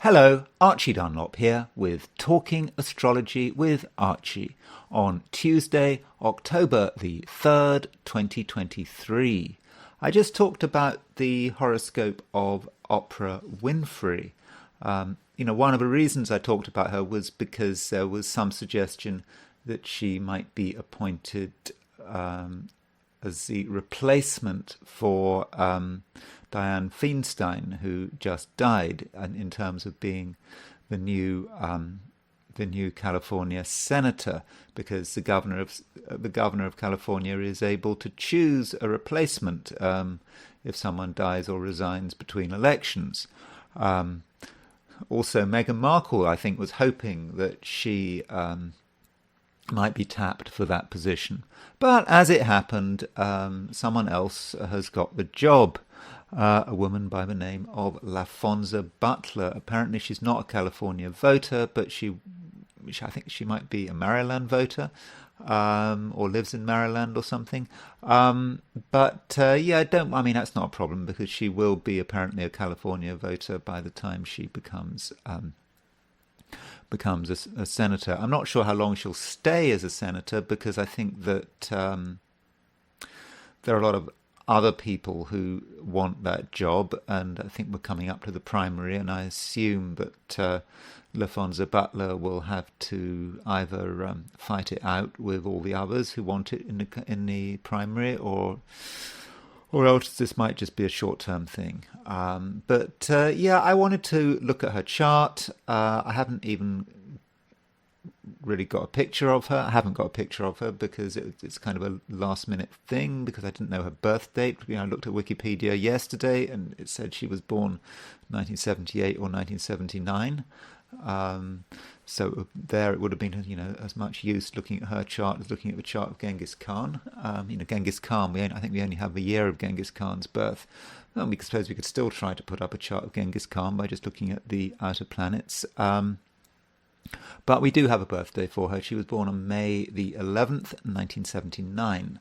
Hello, Archie Dunlop here with Talking Astrology with Archie on Tuesday, October the 3rd, 2023. I just talked about the horoscope of Oprah Winfrey. One of the reasons I talked about her was because there was some suggestion that she might be appointed as the replacement for Dianne Feinstein, who just died, and in terms of being the new California senator, because the governor of California is able to choose a replacement if someone dies or resigns between elections. Also, Meghan Markle, I think, was hoping that she might be tapped for that position. But as it happened, someone else has got the job. A woman by the name of Laphonza Butler. Apparently she's not a California voter, but I think she might be a Maryland voter, or lives in Maryland or something. That's not a problem, because she will be apparently a California voter by the time she becomes a senator. I'm not sure how long she'll stay as a senator, because I think that there are a lot of other people who want that job, and I think we're coming up to the primary, and I assume that Laphonza Butler will have to either fight it out with all the others who want it in the primary, or else this might just be a short-term thing. I wanted to look at her chart. I haven't even really got a picture of her. I haven't got a picture of her because it's kind of a last-minute thing, because I didn't know her birth date. I looked at Wikipedia yesterday, and it said she was born 1978 or 1979. So there it would have been, as much use looking at her chart as looking at the chart of Genghis Khan. Genghis Khan, I think we only have the year of Genghis Khan's birth. Well, we suppose we could still try to put up a chart of Genghis Khan by just looking at the outer planets. But we do have a birthday for her. She was born on May the 11th, 1979.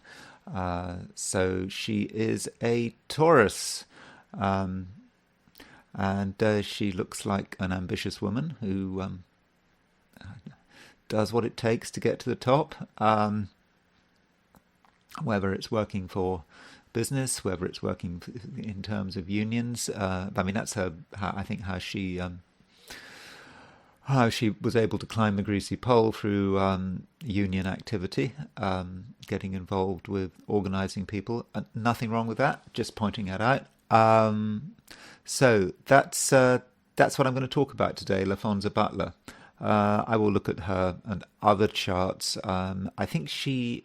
So she is a Taurus. And she looks like an ambitious woman who does what it takes to get to the top. Whether it's working for business, whether it's working in terms of unions. That's how she was able to climb the greasy pole through union activity, getting involved with organising people. Nothing wrong with that, just pointing that out. So that's what I'm going to talk about today, Laphonza Butler. I will look at her and other charts. I think she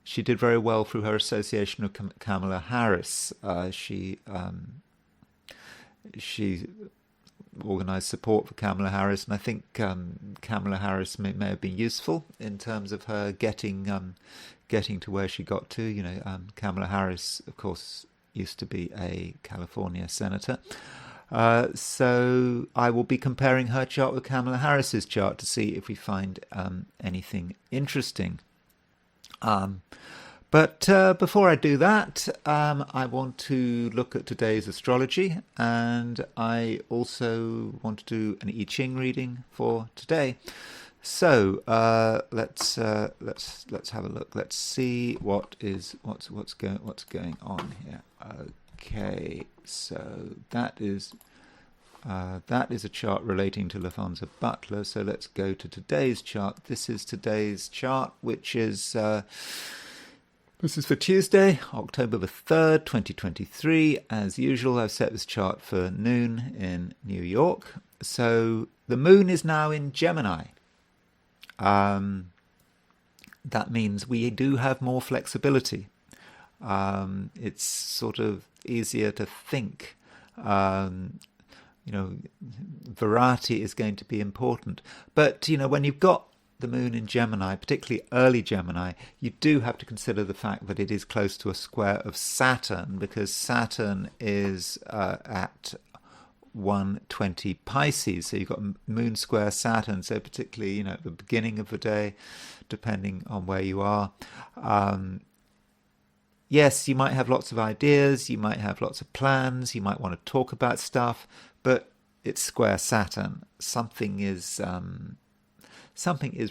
did very well through her association with Kamala Harris. She organised support for Kamala Harris, and I think Kamala Harris may have been useful in terms of her getting to where she got to. Kamala Harris, of course, used to be a California senator. So I will be comparing her chart with Kamala Harris's chart to see if we find anything interesting. But before I do that, I want to look at today's astrology, and I also want to do an I Ching reading for today. So let's have a look. Let's see what's going on here. Okay, so that is a chart relating to Laphonza Butler. So let's go to today's chart. This is today's chart, which is. This is for Tuesday, October the 3rd, 2023. As usual, I've set this chart for noon in New York. So the moon is now in Gemini. That means we do have more flexibility. It's sort of easier to think. Variety is going to be important. But, when you've got the moon in Gemini, particularly early Gemini, you do have to consider the fact that it is close to a square of Saturn, because Saturn is at 120 Pisces. So you've got moon square Saturn. So particularly, at the beginning of the day, depending on where you are. Yes, you might have lots of ideas, you might have lots of plans, you might want to talk about stuff, but it's square Saturn, something is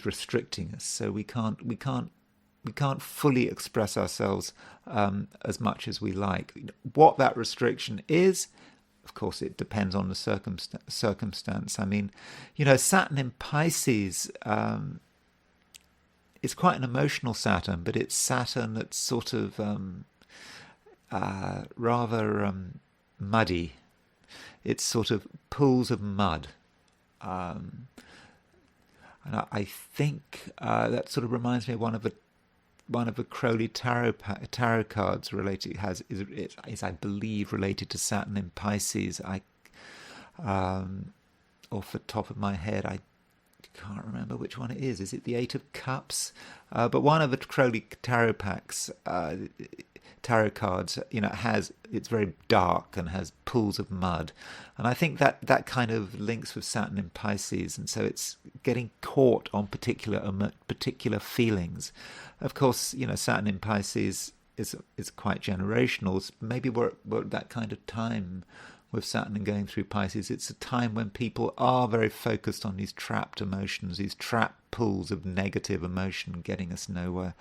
restricting us, so we can't fully express ourselves as much as we like. What that restriction is, of course, it depends on the circumstance. I mean, Saturn in Pisces is quite an emotional Saturn, but it's Saturn that's sort of rather muddy. It's sort of pools of mud. And I think that sort of reminds me of one of the Crowley tarot cards related is I believe related to Saturn in Pisces. Off the top of my head, I can't remember which one it is. Is it the Eight of Cups? But one of the Crowley tarot cards, it's very dark and has pools of mud, and I think that kind of links with Saturn in Pisces, and so it's getting caught on particular feelings. Of course, Saturn in Pisces is quite generational. Maybe we're at that kind of time with Saturn and going through Pisces. It's a time when people are very focused on these trapped emotions, these trapped pools of negative emotion getting us nowhere,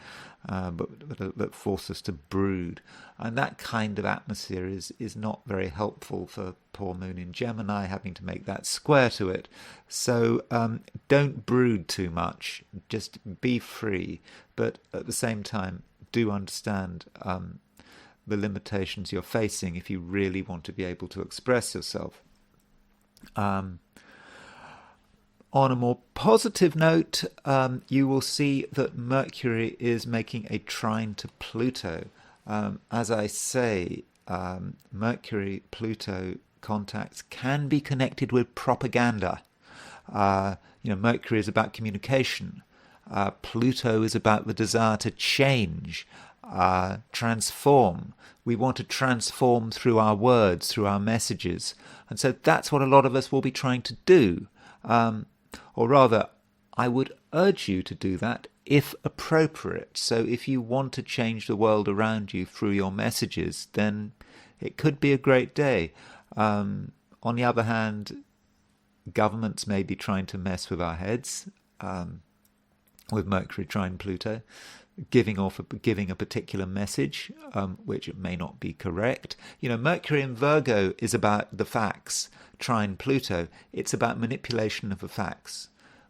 but force us to brood. And that kind of atmosphere is not very helpful for poor Moon in Gemini, having to make that square to it. So don't brood too much, just be free, but at the same time do understand the limitations you're facing if you really want to be able to express yourself. On a more positive note, you will see that Mercury is making a trine to Pluto. As I say, Mercury-Pluto contacts can be connected with propaganda. Mercury is about communication. Pluto is about the desire to change, transform. We want to transform through our words, through our messages. And so that's what a lot of us will be trying to do. Or rather, I would urge you to do that if appropriate. So if you want to change the world around you through your messages, then it could be a great day. On the other hand, governments may be trying to mess with our heads, with Mercury trine Pluto, giving a particular message, which may not be correct. Mercury in Virgo is about the facts. Trine Pluto, it's about manipulation of the facts.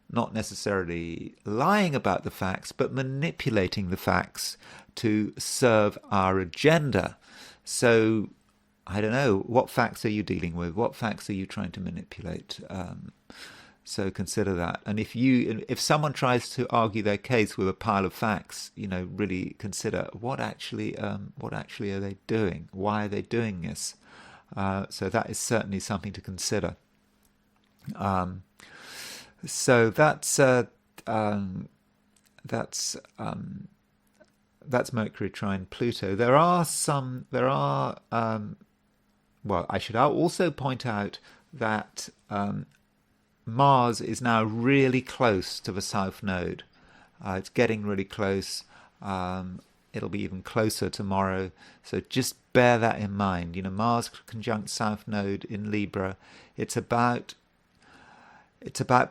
Not necessarily lying about the facts, but manipulating the facts to serve our agenda. So, I don't know, what facts are you dealing with? What facts are you trying to manipulate? So consider that. And if someone tries to argue their case with a pile of facts, really consider what actually are they doing? Why are they doing this? So that is certainly something to consider. So that's Mercury trine Pluto. I should also point out that Mars is now really close to the South Node. It's getting really close. It'll be even closer tomorrow. So just bear that in mind. Mars conjunct South Node in Libra. It's about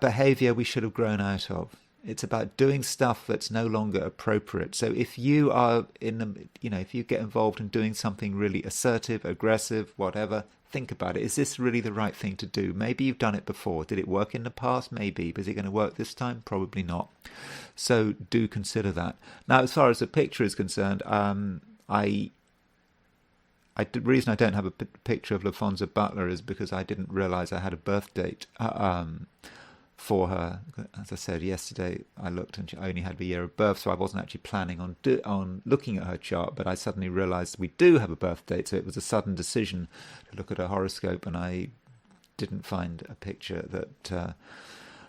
behavior we should have grown out of. It's about doing stuff that's no longer appropriate. So if you are if you get involved in doing something really assertive, aggressive, whatever, think about it. Is this really the right thing to do? Maybe you've done it before. Did it work in the past? Maybe. But is it going to work this time? Probably not. So do consider that. Now, as far as the picture is concerned, the reason I don't have a picture of Laphonza Butler is because I didn't realize I had a birth date for her. As I said yesterday, I looked and she only had the year of birth, so I wasn't actually planning on looking at her chart, but I suddenly realized we do have a birth date, so it was a sudden decision to look at her horoscope, and I didn't find a picture that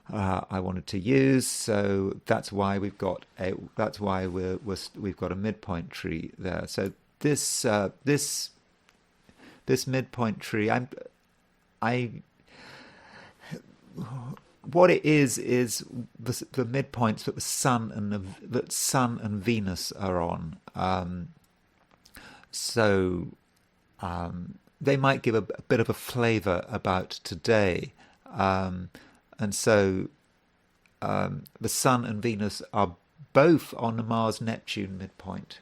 I wanted to use, so that's why we've got a midpoint tree there. So this midpoint tree, what it is the midpoints that the Sun and Venus are on. they might give a bit of a flavour about today. And so the Sun and Venus are both on the Mars-Neptune midpoint.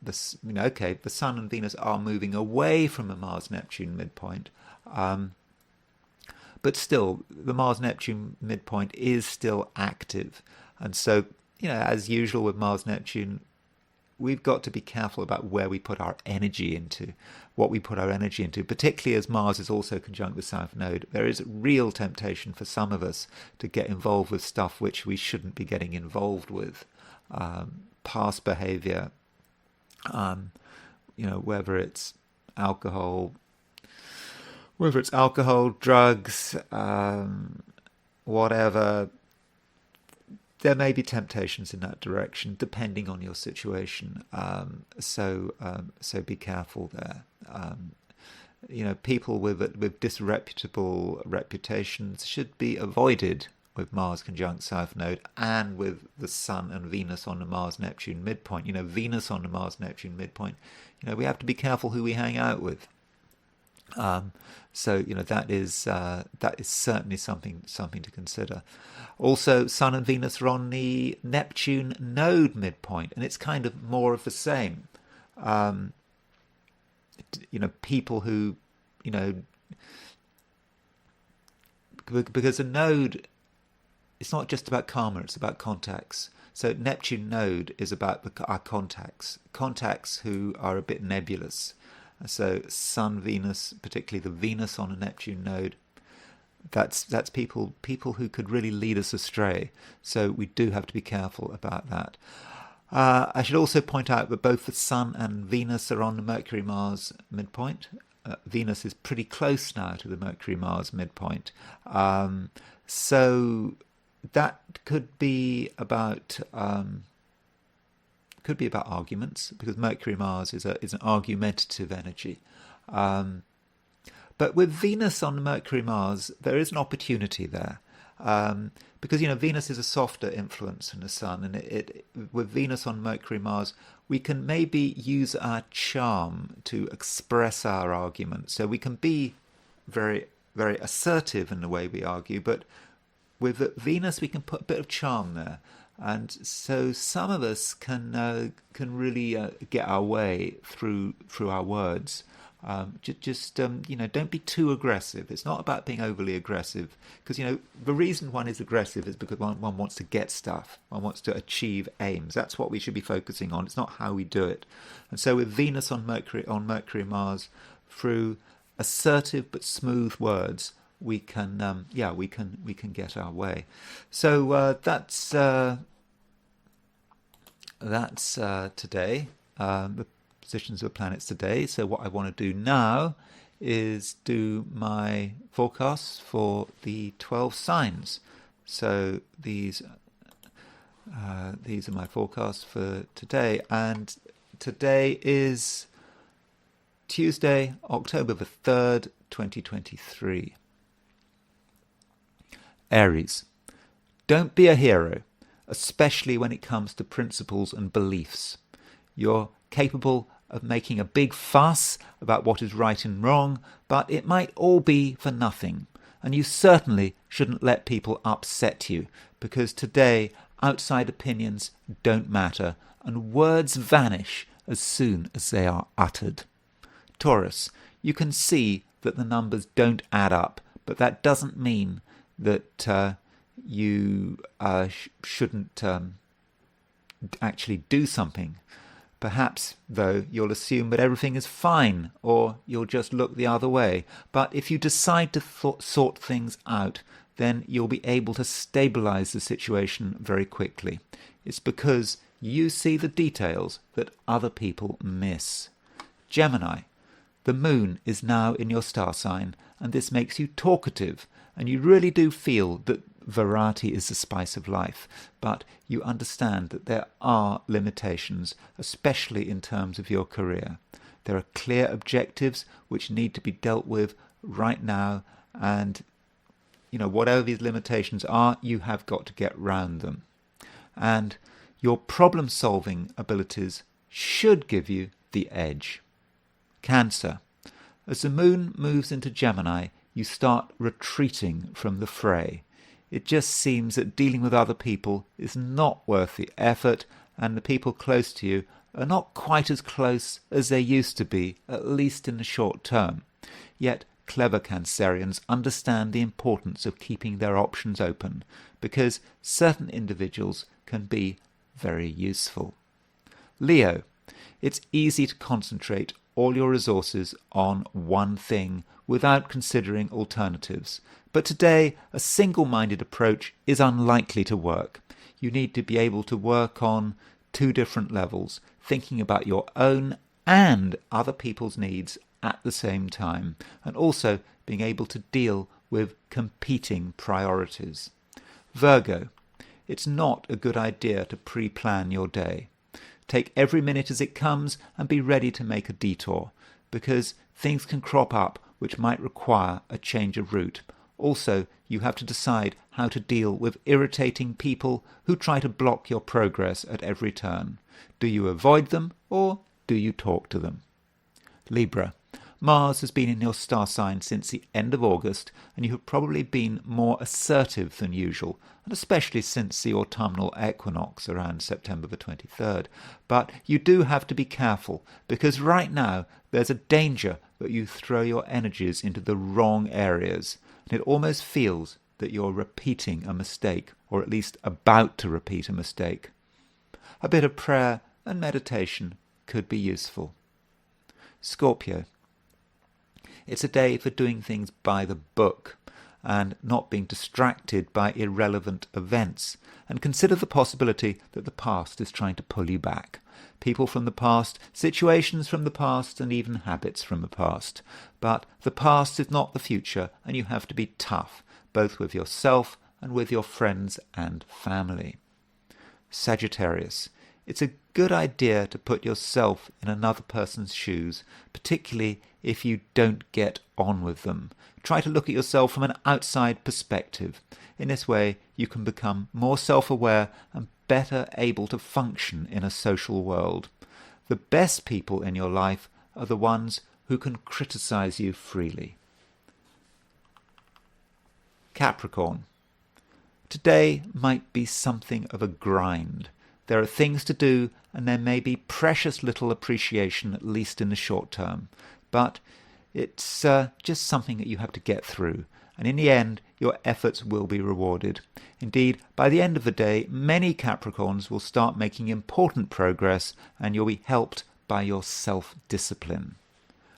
The Sun and Venus are moving away from the Mars-Neptune midpoint. But still, the Mars-Neptune midpoint is still active. And so, as usual with Mars-Neptune, we've got to be careful about where we put our energy into, what we put our energy into, particularly as Mars is also conjunct with South Node. There is real temptation for some of us to get involved with stuff which we shouldn't be getting involved with. Past behavior, whether it's alcohol, drugs, whatever. There may be temptations in that direction, depending on your situation. So be careful there. People with disreputable reputations should be avoided with Mars conjunct South Node and with the Sun and Venus on the Mars-Neptune midpoint. Venus on the Mars-Neptune midpoint. We have to be careful who we hang out with. That is certainly something to consider. Also, Sun and Venus are on the Neptune node midpoint, and it's kind of more of the same. People who, because a node, it's not just about karma, it's about contacts. So Neptune node is about our contacts who are a bit nebulous. So Sun, Venus, particularly the Venus on a Neptune node, that's people who could really lead us astray. So we do have to be careful about that. I should also point out that both the Sun and Venus are on the Mercury-Mars midpoint. Venus is pretty close now to the Mercury-Mars midpoint. So that could be about arguments, because Mercury-Mars is an argumentative energy. But with Venus on Mercury-Mars, there is an opportunity there. Because, Venus is a softer influence than the Sun, and with Venus on Mercury-Mars, we can maybe use our charm to express our argument. So we can be very, very assertive in the way we argue, but with Venus, we can put a bit of charm there. And so some of us can really get our way through our words. Don't be too aggressive. It's not about being overly aggressive, because the reason one is aggressive is because one wants to get stuff. One wants to achieve aims. That's what we should be focusing on. It's not how we do it. And so with Venus on Mercury-Mars, through assertive but smooth words, we can get our way. So that's today. The positions of the planets today. So what I want to do now is do my forecasts for the 12 signs. So these are my forecasts for today, and today is Tuesday, October the 3rd, 2023. Aries. Don't be a hero, especially when it comes to principles and beliefs. You're capable of making a big fuss about what is right and wrong, but it might all be for nothing. And you certainly shouldn't let people upset you, because today outside opinions don't matter, and words vanish as soon as they are uttered. Taurus, you can see that the numbers don't add up, but that doesn't mean that you shouldn't actually do something. Perhaps, though, you'll assume that everything is fine, or you'll just look the other way. But if you decide to sort things out, then you'll be able to stabilize the situation very quickly. It's because you see the details that other people miss. Gemini, the moon is now in your star sign, and this makes you talkative, and you really do feel that variety is the spice of life, but you understand that there are limitations, especially in terms of your career. There are clear objectives which need to be dealt with right now, and whatever these limitations are, you have got to get round them. And your problem-solving abilities should give you the edge. Cancer. As the moon moves into Gemini, you start retreating from the fray. It just seems that dealing with other people is not worth the effort, and the people close to you are not quite as close as they used to be, at least in the short term. Yet clever Cancerians understand the importance of keeping their options open, because certain individuals can be very useful. Leo, it's easy to concentrate all your resources on one thing without considering alternatives. But today, a single-minded approach is unlikely to work. You need to be able to work on two different levels, thinking about your own and other people's needs at the same time, and also being able to deal with competing priorities. Virgo, it's not a good idea to pre-plan your day. Take every minute as it comes and be ready to make a detour, because things can crop up which might require a change of route. Also, you have to decide how to deal with irritating people who try to block your progress at every turn. Do you avoid them or do you talk to them? Libra, Mars has been in your star sign since the end of August, and you have probably been more assertive than usual, and especially since the autumnal equinox around September the 23rd. But you do have to be careful, because right now there's a danger that you throw your energies into the wrong areas, and it almost feels that you're repeating a mistake, or at least about to repeat a mistake. A bit of prayer and meditation could be useful. Scorpio, it's a day for doing things by the book and not being distracted by irrelevant events, and consider the possibility that the past is trying to pull you back. People from the past, situations from the past, and even habits from the past. But the past is not the future, and you have to be tough, both with yourself and with your friends and family. Sagittarius, it's a good idea to put yourself in another person's shoes, particularly if you don't get on with them. Try to look at yourself from an outside perspective. In this way, you can become more self-aware and better able to function in a social world. The best people in your life are the ones who can criticize you freely. Capricorn, today might be something of a grind. There are things to do, and there may be precious little appreciation, at least in the short term. But it's just something that you have to get through, and in the end, your efforts will be rewarded. Indeed, by the end of the day, many Capricorns will start making important progress, and you'll be helped by your self-discipline.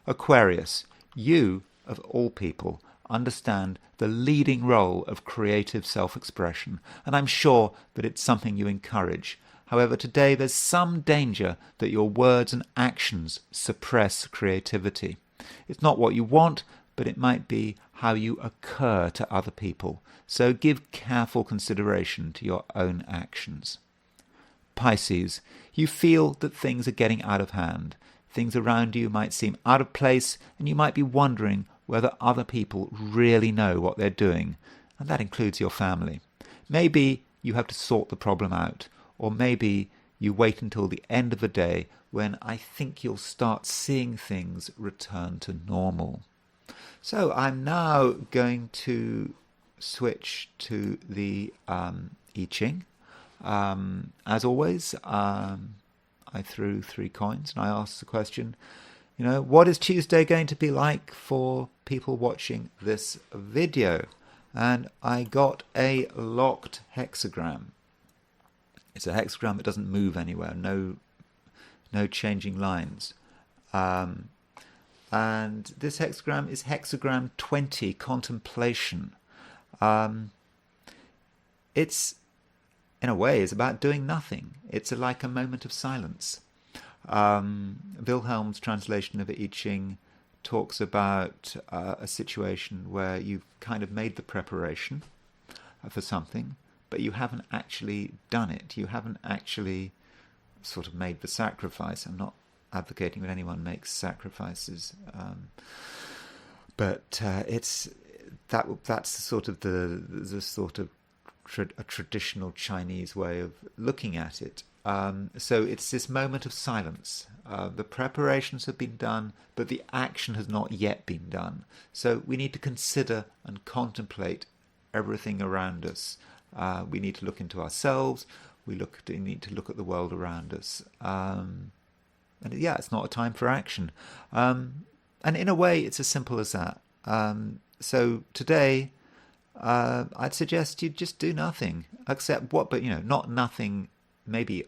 Aquarius, you, of all people, understand the leading role of creative self-expression, and I'm sure that it's something you encourage. However, today there's some danger that your words and actions suppress creativity. It's not what you want, but it might be how you occur to other people. So give careful consideration to your own actions. Pisces, you feel that things are getting out of hand. Things around you might seem out of place, and you might be wondering whether other people really know what they're doing, and that includes your family. Maybe you have to sort the problem out, or maybe you wait until the end of the day when I think you'll start seeing things return to normal. So I'm now going to switch to the I Ching. As always, I threw 3 coins and I asked the question, what is Tuesday going to be like for people watching this video? And I got a locked hexagram. It's a hexagram that doesn't move anywhere, no changing lines. And this hexagram is hexagram 20, contemplation. It's, in a way, is about doing nothing. It's like a moment of silence. Wilhelm's translation of I Ching talks about a situation where you've kind of made the preparation for something, but you haven't actually done it. You haven't actually sort of made the sacrifice. I'm not advocating that anyone makes sacrifices, but it's that's sort of a traditional Chinese way of looking at it. So it's this moment of silence. The preparations have been done, but the action has not yet been done. So we need to consider and contemplate everything around us. We need to look into ourselves. We need to look at the world around us. And yeah, it's not a time for action. And in a way, it's as simple as that. So today, I'd suggest you just do nothing, except but not nothing. Maybe,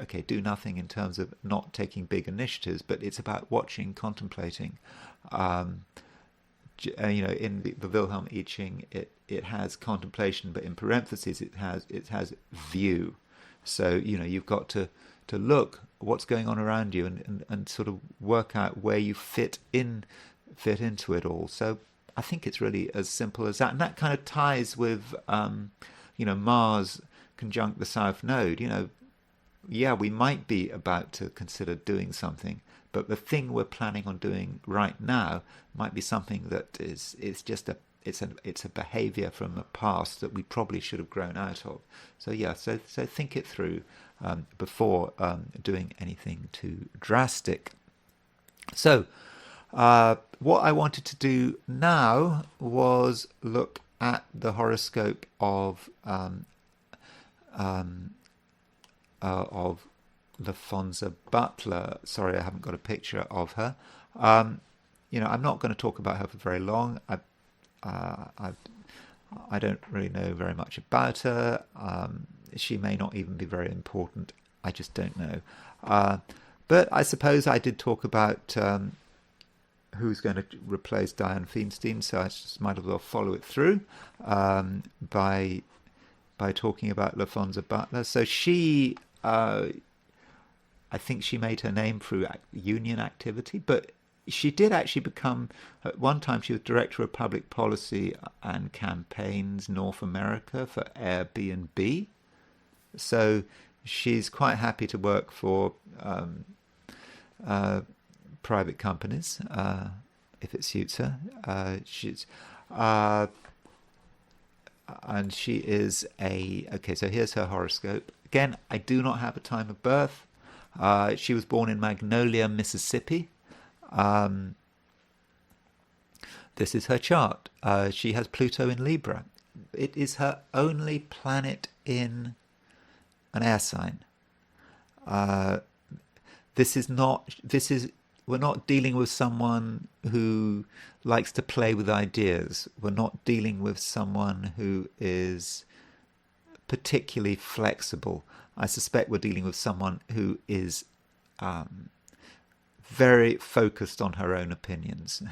okay, do nothing in terms of not taking big initiatives, but it's about watching, contemplating. In the Wilhelm I Ching, it has contemplation, but in parentheses it has view. So you've got to look what's going on around you and sort of work out where you fit into it all. So I think it's really as simple as that, and that kind of ties with Mars conjunct the South Node. Yeah, we might be about to consider doing something, but the thing we're planning on doing right now might be something that is a behavior from the past that we probably should have grown out of. So yeah, so think it through before doing anything too drastic. So what I wanted to do now was look at the horoscope of Laphonza Butler. Sorry, I haven't got a picture of her. I'm not going to talk about her for very long. I don't really know very much about her. She may not even be very important. I just don't know. But I suppose I did talk about who's going to replace Dianne Feinstein, so I just might as well follow it through by talking about Laphonza Butler. So she, I think she made her name through union activity, but she did actually become, at one time she was Director of Public Policy and Campaigns North America for Airbnb. So she's quite happy to work for private companies if it suits her. And she is okay, so here's her horoscope. Again, I do not have a time of birth. She was born in Magnolia, Mississippi. This is her chart. She has Pluto in Libra. It is her only planet in an air sign. We're not dealing with someone who likes to play with ideas. We're not dealing with someone who is particularly flexible. I suspect we're dealing with someone who is very focused on her own opinions.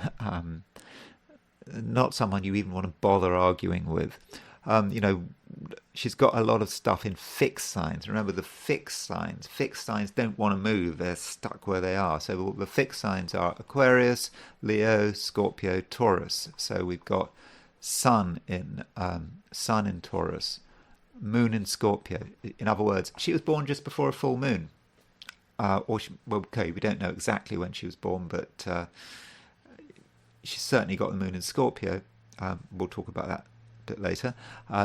Not someone you even want to bother arguing with. She's got a lot of stuff in fixed signs. Remember the fixed signs. Fixed signs don't want to move. They're stuck where they are. So the fixed signs are Aquarius, Leo, Scorpio, Taurus. So we've got Sun in Taurus, Moon in Scorpio. In other words, she was born just before a full moon. We don't know exactly when she was born, but she's certainly got the moon in Scorpio. We'll talk about that a bit later.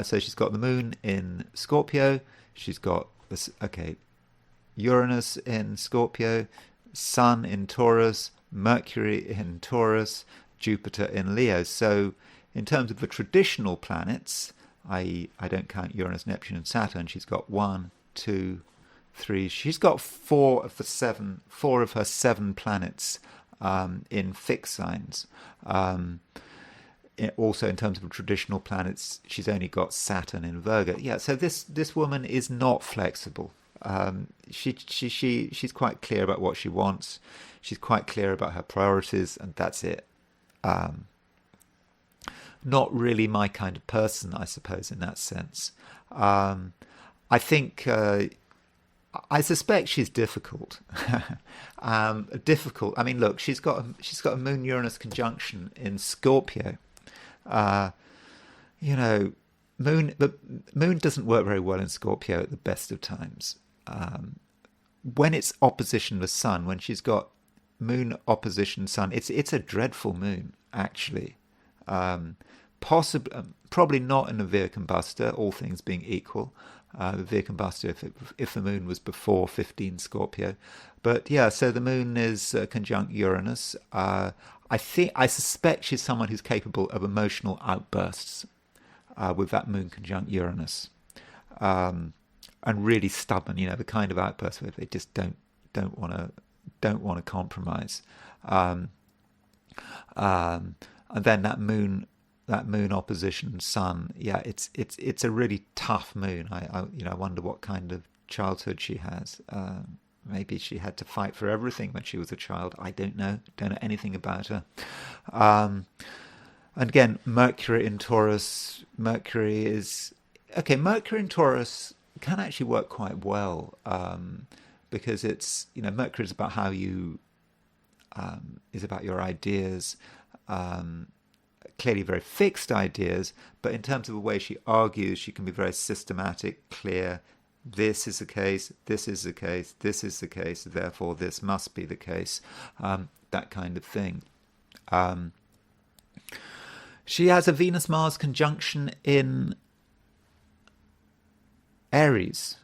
So she's got the moon in Scorpio. She's got Uranus in Scorpio, Sun in Taurus, Mercury in Taurus, Jupiter in Leo. So in terms of the traditional planets, I don't count Uranus, Neptune and Saturn, she's got 1, 2, 3. She's got 4 of her 7 planets in fixed signs. Also, in terms of traditional planets, she's only got Saturn in Virgo. Yeah, so this woman is not flexible. She's quite clear about what she wants. She's quite clear about her priorities, and that's it. Not really my kind of person, I suppose, in that sense. I think. I suspect she's difficult. Difficult. I mean, look, she's got a Moon Uranus conjunction in Scorpio. Moon doesn't work very well in Scorpio at the best of times. When it's opposition the Sun, when she's got Moon opposition Sun, it's a dreadful moon, actually. Probably not an Avir combustor, all things being equal, the combustor if the moon was before 15 Scorpio. But yeah, so the moon is conjunct Uranus. I suspect she's someone who's capable of emotional outbursts with that moon conjunct Uranus, and really stubborn. The kind of outbursts where they just don't want to compromise. And then that moon opposition Sun. Yeah, it's a really tough moon. I wonder what kind of childhood she has. Maybe she had to fight for everything when she was a child. I don't know anything about her. And again, Mercury in Taurus. Mercury in Taurus can actually work quite well, because it's, Mercury is about how you, is about your ideas, clearly very fixed ideas, but in terms of the way she argues, she can be very systematic, clear. This is the case, this is the case, this is the case, therefore this must be the case, that kind of thing. She has a Venus-Mars conjunction in Aries.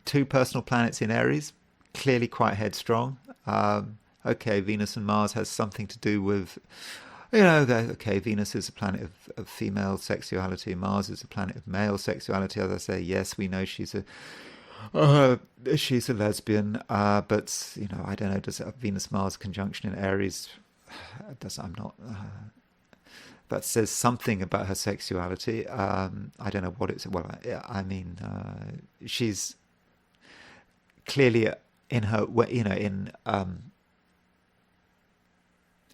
Two personal planets in Aries, clearly quite headstrong. Okay, Venus and Mars has something to do with, Venus is a planet of female sexuality, Mars is a planet of male sexuality. As I say, yes, we know she's a lesbian, but I don't know. Does a Venus-Mars conjunction in Aries? That says something about her sexuality. I don't know what it's. Well, she's clearly in her,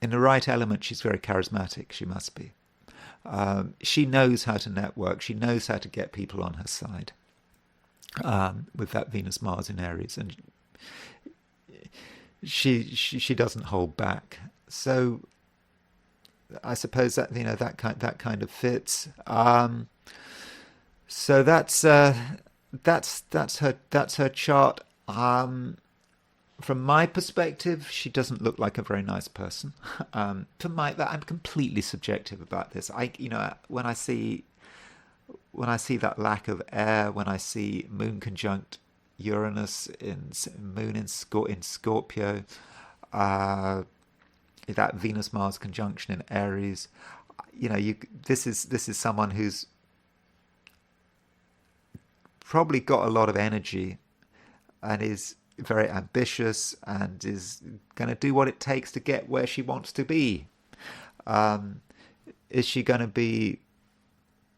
in the right element, she's very charismatic. She must be. She knows how to network. She knows how to get people on her side, with that Venus-Mars in Aries, and she doesn't hold back. So I suppose that that kind of fits. So that's her chart. From my perspective, she doesn't look like a very nice person. I'm completely subjective about this. When I see that lack of air, when I see moon conjunct Uranus in Scorpio, that Venus-Mars conjunction in Aries, this is someone who's probably got a lot of energy and is very ambitious and is going to do what it takes to get where she wants to be. Is she going to be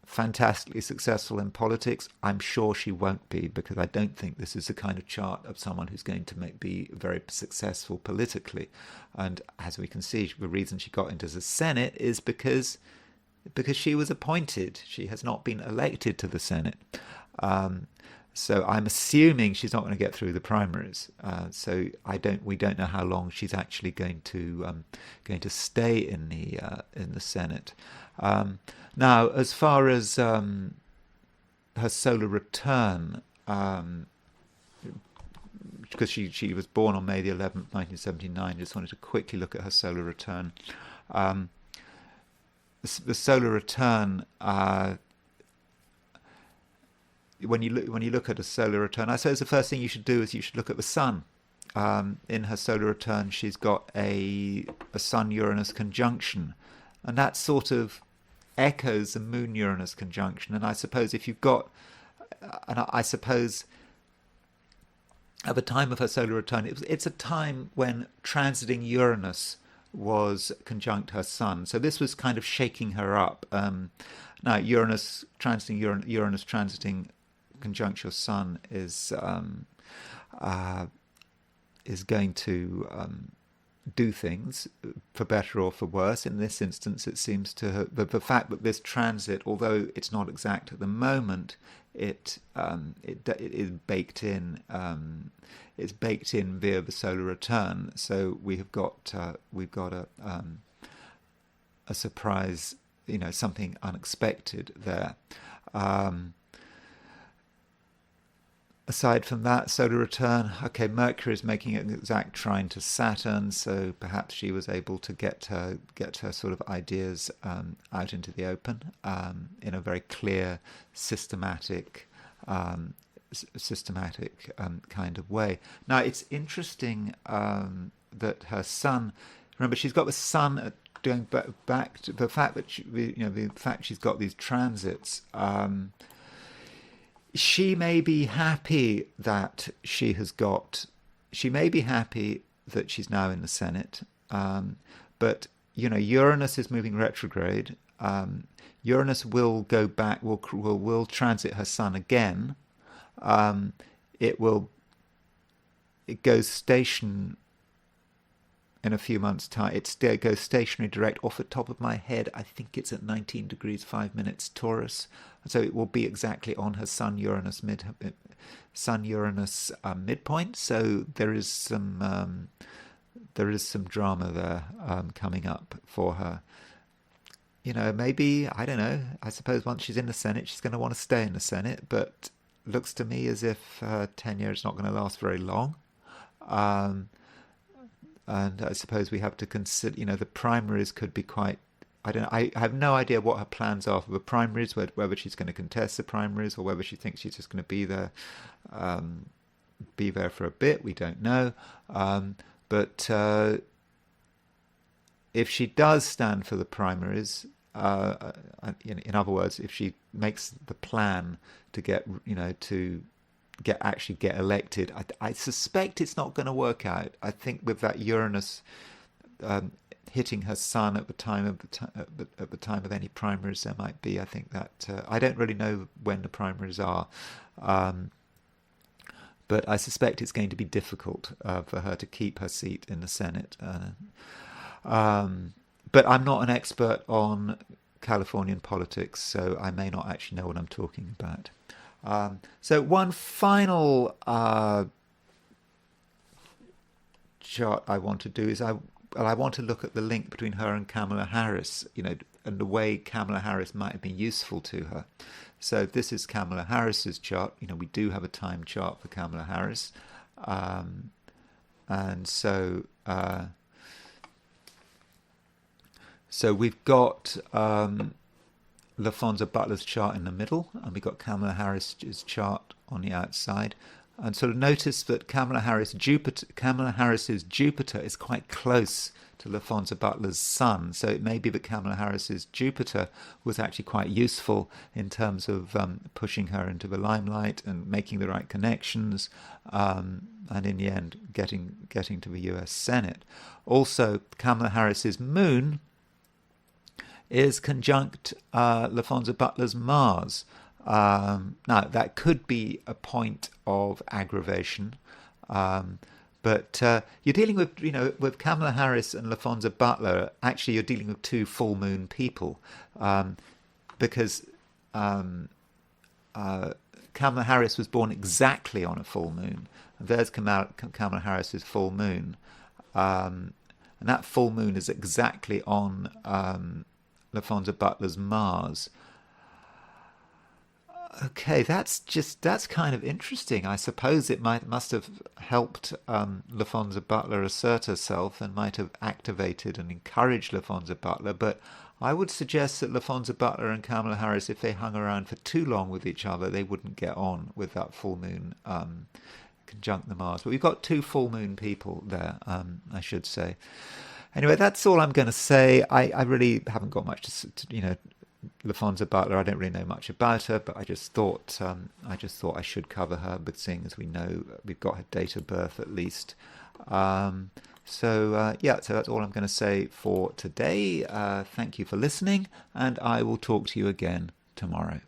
fantastically successful in politics? I'm sure she won't be, because I don't think this is the kind of chart of someone who's going to be very successful politically. And as we can see, the reason she got into the Senate is because she was appointed. She has not been elected to the Senate. So I'm assuming she's not going to get through the primaries. So we don't know how long she's actually going to stay in the Senate. Now, as far as her solar return, because she was born on May the 11th, 1979, just wanted to quickly look at her solar return. The solar return. When you look at a solar return, I suppose the first thing you should do is you should look at the sun. In her solar return, she's got a Sun-Uranus conjunction, and that sort of echoes the Moon-Uranus conjunction. And I suppose at the time of her solar return, it's a time when transiting Uranus was conjunct her Sun. So this was kind of shaking her up. Now, Uranus transiting conjunct your Sun is going to do things for better or for worse. In this instance, it seems to have, the fact that this transit, although it's not exact at the moment, it is baked in. It's baked in via the solar return. So we've got a surprise, something unexpected there. aside from that, solar return, okay, Mercury is making an exact trine to Saturn, so perhaps she was able to get her sort of ideas out into the open in a very clear, systematic, kind of way. Now, it's interesting that her sun. Remember, she's got the sun going back to the fact that the fact she's got these transits. She may be happy that she has got. She may be happy that she's now in the Senate, but Uranus is moving retrograde. Uranus will go back. Will transit her sun again. It goes station in a few months' time. It goes stationary direct. Off the top of my head, I think it's at 19 degrees 5 minutes Taurus. So it will be exactly on her Sun Uranus midpoint. So there is some drama there coming up for her. Maybe, I don't know. I suppose once she's in the Senate, she's going to want to stay in the Senate. But looks to me as if her tenure is not going to last very long. And I suppose we have to consider, the primaries could be quite. I have no idea what her plans are for the primaries, whether she's going to contest the primaries or whether she thinks she's just going to be there for a bit. We don't know. But if she does stand for the primaries, in other words, if she makes the plan to get elected, I suspect it's not going to work out. I think with that Uranus hitting her sun at the time of any primaries, there might be. I think that I don't really know when the primaries are, but I suspect it's going to be difficult for her to keep her seat in the Senate. But I'm not an expert on Californian politics, so I may not actually know what I'm talking about. So one final chart I want to do is I want to look at the link between her and Kamala Harris, and the way Kamala Harris might have been useful to her. So this is Kamala Harris's chart. We do have a time chart for Kamala Harris, and so we've got Laphonza Butler's chart in the middle, and we've got Kamala Harris's chart on the outside. And sort of notice that Kamala Harris's Jupiter is quite close to Laphonza Butler's Sun. So it may be that Kamala Harris's Jupiter was actually quite useful in terms of pushing her into the limelight and making the right connections, and in the end getting to the US Senate. Also, Kamala Harris's Moon is conjunct Laphonza Butler's Mars. Now, that could be a point of aggravation, but you're dealing with, with Kamala Harris and Laphonza Butler. Actually, you're dealing with two full moon people, because Kamala Harris was born exactly on a full moon. And there's Kamala Harris's full moon, and that full moon is exactly on Laphonza Butler's Mars. Okay, that's kind of interesting. I suppose it must have helped Laphonza Butler assert herself and might have activated and encouraged Laphonza Butler. But I would suggest that Laphonza Butler and Kamala Harris, if they hung around for too long with each other, they wouldn't get on with that full moon conjunct the Mars. But we've got two full moon people there, I should say. Anyway, that's all I'm going to say. I really haven't got much to Laphonza Butler, I don't really know much about her, but I just thought I should cover her, but seeing as we know we've got her date of birth at least. So that's all I'm going to say for today. Thank you for listening, and I will talk to you again tomorrow.